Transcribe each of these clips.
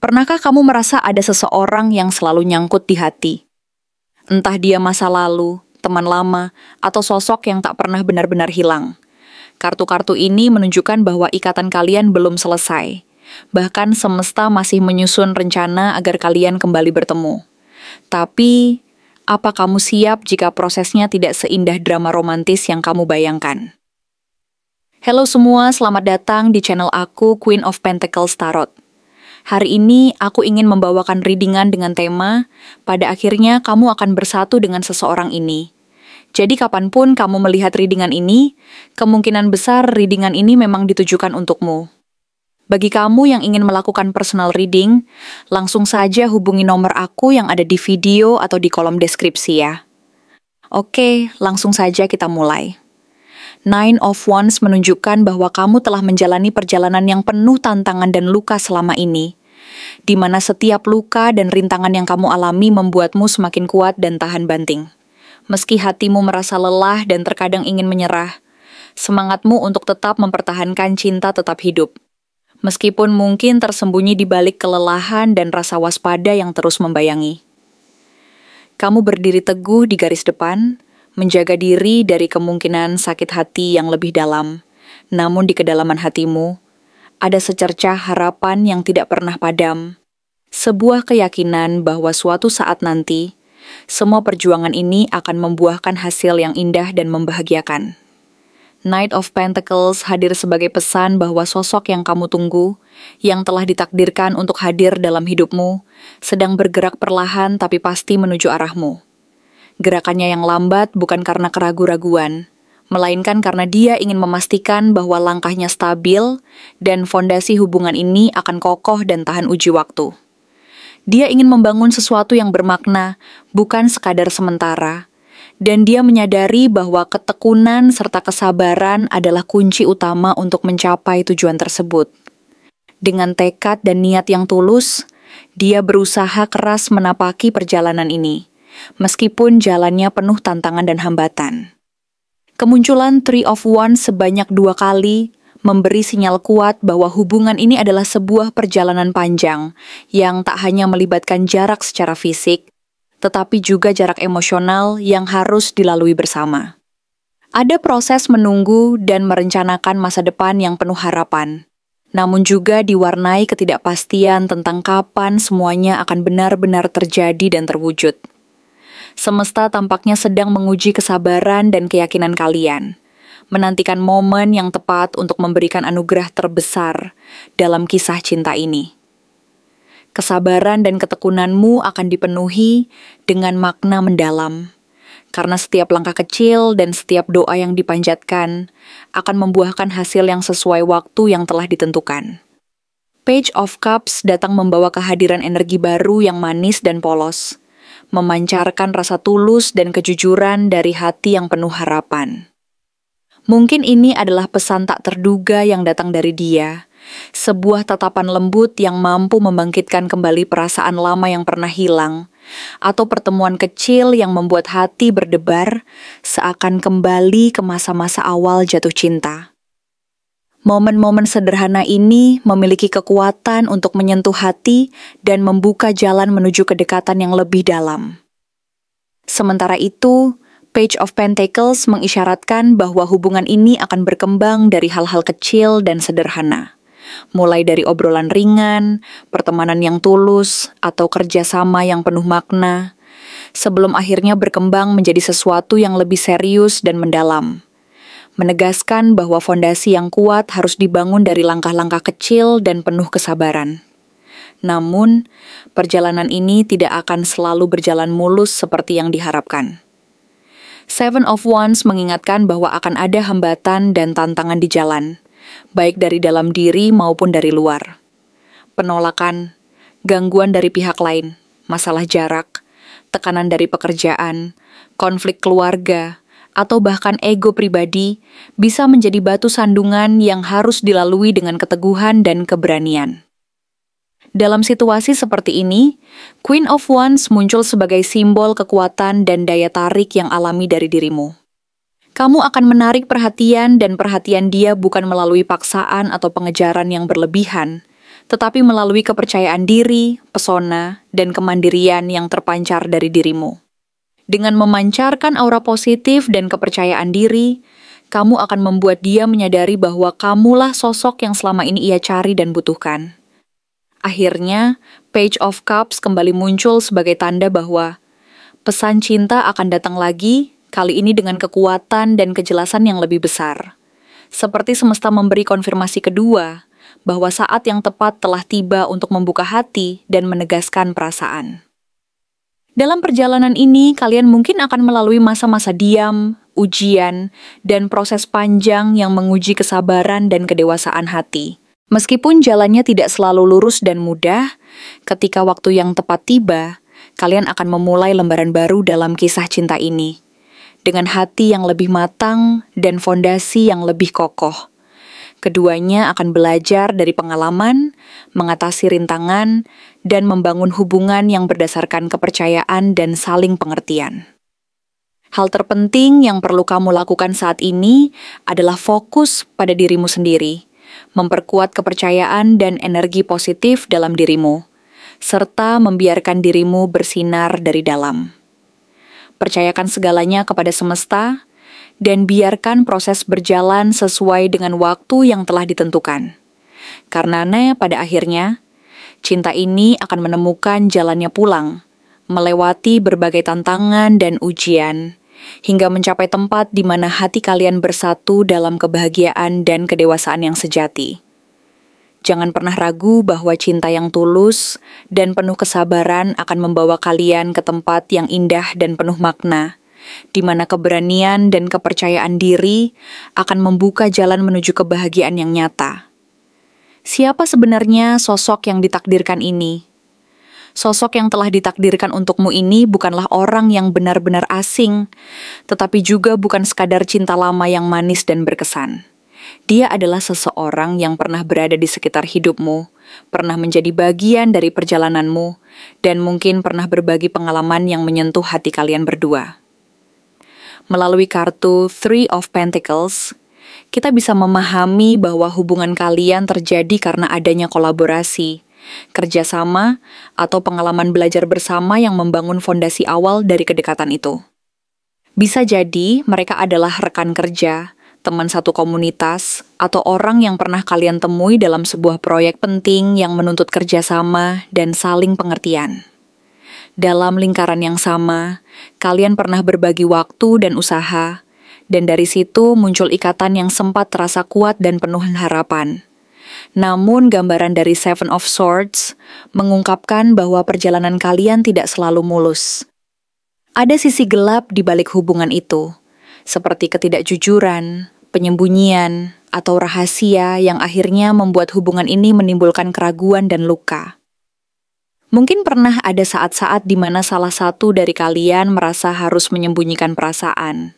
Pernahkah kamu merasa ada seseorang yang selalu nyangkut di hati? Entah dia masa lalu, teman lama, atau sosok yang tak pernah benar-benar hilang. Kartu-kartu ini menunjukkan bahwa ikatan kalian belum selesai. Bahkan semesta masih menyusun rencana agar kalian kembali bertemu. Tapi, apa kamu siap jika prosesnya tidak seindah drama romantis yang kamu bayangkan? Halo semua, selamat datang di channel aku, Queen of Pentacles Tarot. Hari ini aku ingin membawakan readingan dengan tema, pada akhirnya kamu akan bersatu dengan seseorang ini. Jadi kapanpun kamu melihat readingan ini, kemungkinan besar readingan ini memang ditujukan untukmu. Bagi kamu yang ingin melakukan personal reading, langsung saja hubungi nomor aku yang ada di video atau di kolom deskripsi ya. Oke, langsung saja kita mulai. Nine of Wands menunjukkan bahwa kamu telah menjalani perjalanan yang penuh tantangan dan luka selama ini, di mana setiap luka dan rintangan yang kamu alami membuatmu semakin kuat dan tahan banting. Meski hatimu merasa lelah dan terkadang ingin menyerah, semangatmu untuk tetap mempertahankan cinta tetap hidup. Meskipun mungkin tersembunyi di balik kelelahan dan rasa waspada yang terus membayangi. Kamu berdiri teguh di garis depan, menjaga diri dari kemungkinan sakit hati yang lebih dalam. Namun di kedalaman hatimu, ada secercah harapan yang tidak pernah padam. Sebuah keyakinan bahwa suatu saat nanti, semua perjuangan ini akan membuahkan hasil yang indah dan membahagiakan. Knight of Pentacles hadir sebagai pesan bahwa sosok yang kamu tunggu, yang telah ditakdirkan untuk hadir dalam hidupmu, sedang bergerak perlahan tapi pasti menuju arahmu. Gerakannya yang lambat bukan karena keraguan-raguan, melainkan karena dia ingin memastikan bahwa langkahnya stabil dan fondasi hubungan ini akan kokoh dan tahan uji waktu. Dia ingin membangun sesuatu yang bermakna, bukan sekadar sementara, dan dia menyadari bahwa ketekunan serta kesabaran adalah kunci utama untuk mencapai tujuan tersebut. Dengan tekad dan niat yang tulus, dia berusaha keras menapaki perjalanan ini, meskipun jalannya penuh tantangan dan hambatan. Kemunculan Three of Wands sebanyak 2 kali memberi sinyal kuat bahwa hubungan ini adalah sebuah perjalanan panjang yang tak hanya melibatkan jarak secara fisik, tetapi juga jarak emosional yang harus dilalui bersama. Ada proses menunggu dan merencanakan masa depan yang penuh harapan, namun juga diwarnai ketidakpastian tentang kapan semuanya akan benar-benar terjadi dan terwujud. Semesta tampaknya sedang menguji kesabaran dan keyakinan kalian, menantikan momen yang tepat untuk memberikan anugerah terbesar dalam kisah cinta ini. Kesabaran dan ketekunanmu akan dipenuhi dengan makna mendalam, karena setiap langkah kecil dan setiap doa yang dipanjatkan akan membuahkan hasil yang sesuai waktu yang telah ditentukan. Page of Cups datang membawa kehadiran energi baru yang manis dan polos, memancarkan rasa tulus dan kejujuran dari hati yang penuh harapan. Mungkin ini adalah pesan tak terduga yang datang dari dia, sebuah tatapan lembut yang mampu membangkitkan kembali perasaan lama yang pernah hilang, atau pertemuan kecil yang membuat hati berdebar seakan kembali ke masa-masa awal jatuh cinta. Momen-momen sederhana ini memiliki kekuatan untuk menyentuh hati dan membuka jalan menuju kedekatan yang lebih dalam. Sementara itu, Page of Pentacles mengisyaratkan bahwa hubungan ini akan berkembang dari hal-hal kecil dan sederhana. Mulai dari obrolan ringan, pertemanan yang tulus, atau kerjasama yang penuh makna, sebelum akhirnya berkembang menjadi sesuatu yang lebih serius dan mendalam. Menegaskan bahwa fondasi yang kuat harus dibangun dari langkah-langkah kecil dan penuh kesabaran. Namun, perjalanan ini tidak akan selalu berjalan mulus seperti yang diharapkan. Seven of Wands mengingatkan bahwa akan ada hambatan dan tantangan di jalan, baik dari dalam diri maupun dari luar. Penolakan, gangguan dari pihak lain, masalah jarak, tekanan dari pekerjaan, konflik keluarga, atau bahkan ego pribadi bisa menjadi batu sandungan yang harus dilalui dengan keteguhan dan keberanian. Dalam situasi seperti ini, Queen of Wands muncul sebagai simbol kekuatan dan daya tarik yang alami dari dirimu. Kamu akan menarik perhatian dan perhatian dia bukan melalui paksaan atau pengejaran yang berlebihan, tetapi melalui kepercayaan diri, pesona, dan kemandirian yang terpancar dari dirimu. Dengan memancarkan aura positif dan kepercayaan diri, kamu akan membuat dia menyadari bahwa kamulah sosok yang selama ini ia cari dan butuhkan. Akhirnya, Page of Cups kembali muncul sebagai tanda bahwa pesan cinta akan datang lagi, kali ini dengan kekuatan dan kejelasan yang lebih besar. Seperti semesta memberi konfirmasi kedua, bahwa saat yang tepat telah tiba untuk membuka hati dan menegaskan perasaan. Dalam perjalanan ini, kalian mungkin akan melalui masa-masa diam, ujian, dan proses panjang yang menguji kesabaran dan kedewasaan hati. Meskipun jalannya tidak selalu lurus dan mudah, ketika waktu yang tepat tiba, kalian akan memulai lembaran baru dalam kisah cinta ini. Dengan hati yang lebih matang dan fondasi yang lebih kokoh. Keduanya akan belajar dari pengalaman, mengatasi rintangan, dan membangun hubungan yang berdasarkan kepercayaan dan saling pengertian. Hal terpenting yang perlu kamu lakukan saat ini adalah fokus pada dirimu sendiri, memperkuat kepercayaan dan energi positif dalam dirimu, serta membiarkan dirimu bersinar dari dalam. Percayakan segalanya kepada semesta, dan biarkan proses berjalan sesuai dengan waktu yang telah ditentukan. Karena pada akhirnya, cinta ini akan menemukan jalannya pulang, melewati berbagai tantangan dan ujian, hingga mencapai tempat di mana hati kalian bersatu dalam kebahagiaan dan kedewasaan yang sejati. Jangan pernah ragu bahwa cinta yang tulus dan penuh kesabaran akan membawa kalian ke tempat yang indah dan penuh makna, di mana keberanian dan kepercayaan diri akan membuka jalan menuju kebahagiaan yang nyata. Siapa sebenarnya sosok yang ditakdirkan ini? Sosok yang telah ditakdirkan untukmu ini bukanlah orang yang benar-benar asing, tetapi juga bukan sekadar cinta lama yang manis dan berkesan. Dia adalah seseorang yang pernah berada di sekitar hidupmu, pernah menjadi bagian dari perjalananmu, dan mungkin pernah berbagi pengalaman yang menyentuh hati kalian berdua. Melalui kartu Three of Pentacles, kita bisa memahami bahwa hubungan kalian terjadi karena adanya kolaborasi, kerjasama, atau pengalaman belajar bersama yang membangun fondasi awal dari kedekatan itu. Bisa jadi mereka adalah rekan kerja, teman satu komunitas, atau orang yang pernah kalian temui dalam sebuah proyek penting yang menuntut kerjasama dan saling pengertian. Dalam lingkaran yang sama, kalian pernah berbagi waktu dan usaha, dan dari situ muncul ikatan yang sempat terasa kuat dan penuh harapan. Namun gambaran dari Seven of Swords mengungkapkan bahwa perjalanan kalian tidak selalu mulus. Ada sisi gelap di balik hubungan itu, seperti ketidakjujuran, penyembunyian, atau rahasia yang akhirnya membuat hubungan ini menimbulkan keraguan dan luka. Mungkin pernah ada saat-saat di mana salah satu dari kalian merasa harus menyembunyikan perasaan,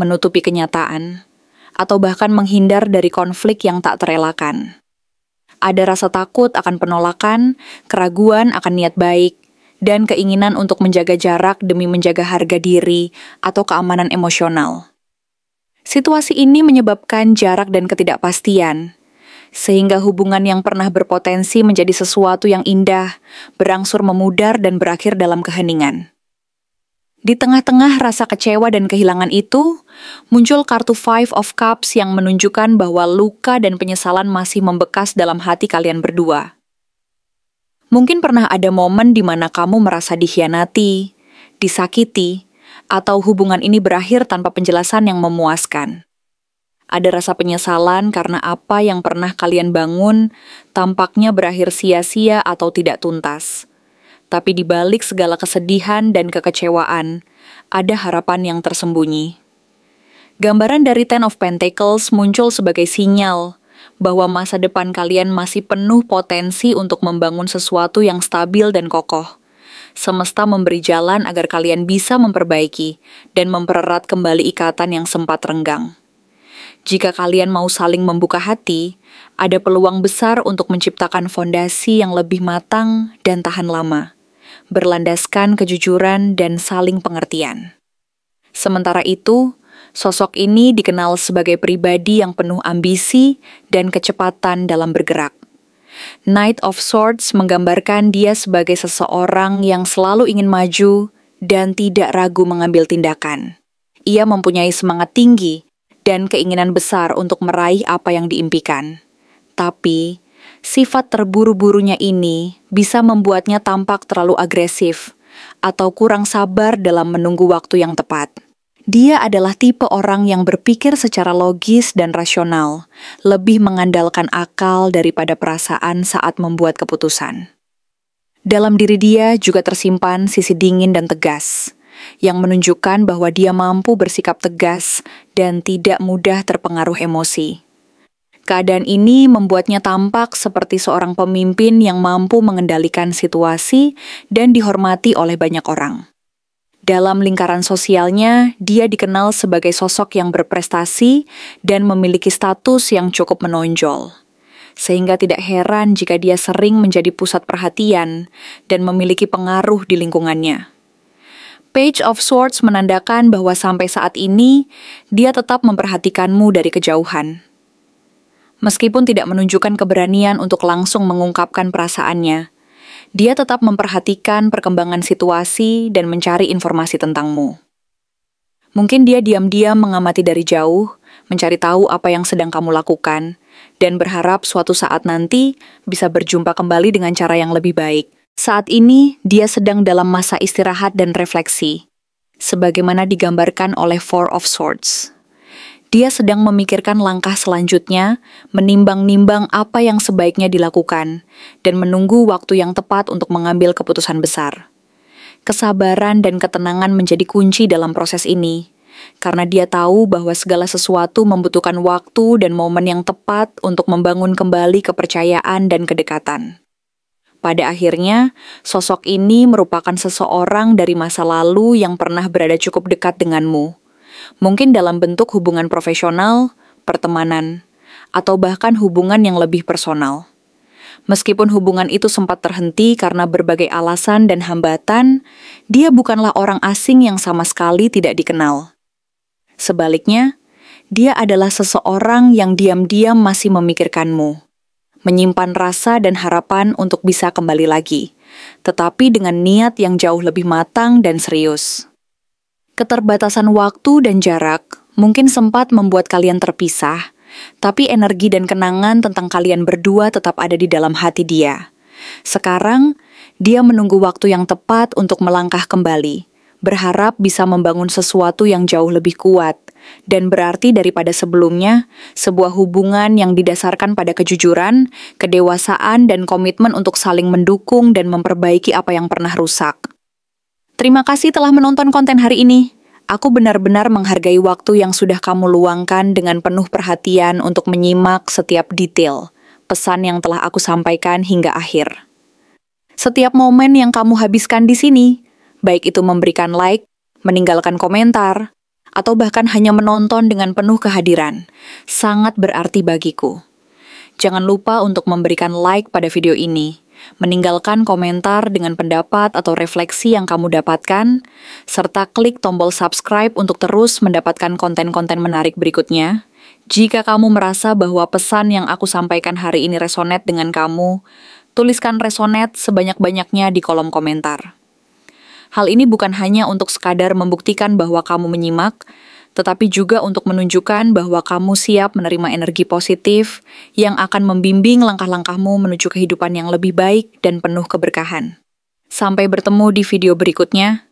menutupi kenyataan, atau bahkan menghindar dari konflik yang tak terelakkan. Ada rasa takut akan penolakan, keraguan akan niat baik, dan keinginan untuk menjaga jarak demi menjaga harga diri atau keamanan emosional. Situasi ini menyebabkan jarak dan ketidakpastian, sehingga hubungan yang pernah berpotensi menjadi sesuatu yang indah, berangsur memudar dan berakhir dalam keheningan. Di tengah-tengah rasa kecewa dan kehilangan itu, muncul kartu Five of Cups yang menunjukkan bahwa luka dan penyesalan masih membekas dalam hati kalian berdua. Mungkin pernah ada momen di mana kamu merasa dikhianati, disakiti, atau hubungan ini berakhir tanpa penjelasan yang memuaskan. Ada rasa penyesalan karena apa yang pernah kalian bangun tampaknya berakhir sia-sia atau tidak tuntas. Tapi di balik segala kesedihan dan kekecewaan, ada harapan yang tersembunyi. Gambaran dari Ten of Pentacles muncul sebagai sinyal bahwa masa depan kalian masih penuh potensi untuk membangun sesuatu yang stabil dan kokoh. Semesta memberi jalan agar kalian bisa memperbaiki dan mempererat kembali ikatan yang sempat renggang. Jika kalian mau saling membuka hati, ada peluang besar untuk menciptakan fondasi yang lebih matang dan tahan lama, berlandaskan kejujuran dan saling pengertian. Sementara itu, sosok ini dikenal sebagai pribadi yang penuh ambisi dan kecepatan dalam bergerak. Knight of Swords menggambarkan dia sebagai seseorang yang selalu ingin maju dan tidak ragu mengambil tindakan. Ia mempunyai semangat tinggi dan keinginan besar untuk meraih apa yang diimpikan. Tapi, sifat terburu-burunya ini bisa membuatnya tampak terlalu agresif atau kurang sabar dalam menunggu waktu yang tepat. Dia adalah tipe orang yang berpikir secara logis dan rasional, lebih mengandalkan akal daripada perasaan saat membuat keputusan. Dalam diri dia juga tersimpan sisi dingin dan tegas, yang menunjukkan bahwa dia mampu bersikap tegas dan tidak mudah terpengaruh emosi. Keadaan ini membuatnya tampak seperti seorang pemimpin yang mampu mengendalikan situasi dan dihormati oleh banyak orang. Dalam lingkaran sosialnya, dia dikenal sebagai sosok yang berprestasi dan memiliki status yang cukup menonjol. Sehingga tidak heran jika dia sering menjadi pusat perhatian dan memiliki pengaruh di lingkungannya. Page of Swords menandakan bahwa sampai saat ini, dia tetap memperhatikanmu dari kejauhan. Meskipun tidak menunjukkan keberanian untuk langsung mengungkapkan perasaannya, dia tetap memperhatikan perkembangan situasi dan mencari informasi tentangmu. Mungkin dia diam-diam mengamati dari jauh, mencari tahu apa yang sedang kamu lakukan, dan berharap suatu saat nanti bisa berjumpa kembali dengan cara yang lebih baik. Saat ini, dia sedang dalam masa istirahat dan refleksi, sebagaimana digambarkan oleh Four of Swords. Dia sedang memikirkan langkah selanjutnya, menimbang-nimbang apa yang sebaiknya dilakukan, dan menunggu waktu yang tepat untuk mengambil keputusan besar. Kesabaran dan ketenangan menjadi kunci dalam proses ini, karena dia tahu bahwa segala sesuatu membutuhkan waktu dan momen yang tepat untuk membangun kembali kepercayaan dan kedekatan. Pada akhirnya, sosok ini merupakan seseorang dari masa lalu yang pernah berada cukup dekat denganmu. Mungkin dalam bentuk hubungan profesional, pertemanan, atau bahkan hubungan yang lebih personal. Meskipun hubungan itu sempat terhenti karena berbagai alasan dan hambatan, dia bukanlah orang asing yang sama sekali tidak dikenal. Sebaliknya, dia adalah seseorang yang diam-diam masih memikirkanmu, menyimpan rasa dan harapan untuk bisa kembali lagi, tetapi dengan niat yang jauh lebih matang dan serius. Keterbatasan waktu dan jarak mungkin sempat membuat kalian terpisah, tapi energi dan kenangan tentang kalian berdua tetap ada di dalam hati dia. Sekarang, dia menunggu waktu yang tepat untuk melangkah kembali, berharap bisa membangun sesuatu yang jauh lebih kuat, dan berarti daripada sebelumnya, sebuah hubungan yang didasarkan pada kejujuran, kedewasaan, dan komitmen untuk saling mendukung dan memperbaiki apa yang pernah rusak. Terima kasih telah menonton konten hari ini. Aku benar-benar menghargai waktu yang sudah kamu luangkan dengan penuh perhatian untuk menyimak setiap detail pesan yang telah aku sampaikan hingga akhir. Setiap momen yang kamu habiskan di sini, baik itu memberikan like, meninggalkan komentar, atau bahkan hanya menonton dengan penuh kehadiran, sangat berarti bagiku. Jangan lupa untuk memberikan like pada video ini, meninggalkan komentar dengan pendapat atau refleksi yang kamu dapatkan, serta klik tombol subscribe untuk terus mendapatkan konten-konten menarik berikutnya. Jika kamu merasa bahwa pesan yang aku sampaikan hari ini resonate dengan kamu, tuliskan resonate sebanyak-banyaknya di kolom komentar. Hal ini bukan hanya untuk sekadar membuktikan bahwa kamu menyimak, tetapi juga untuk menunjukkan bahwa kamu siap menerima energi positif yang akan membimbing langkah-langkahmu menuju kehidupan yang lebih baik dan penuh keberkahan. Sampai bertemu di video berikutnya,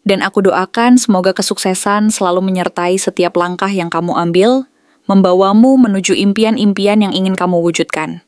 dan aku doakan semoga kesuksesan selalu menyertai setiap langkah yang kamu ambil, membawamu menuju impian-impian yang ingin kamu wujudkan.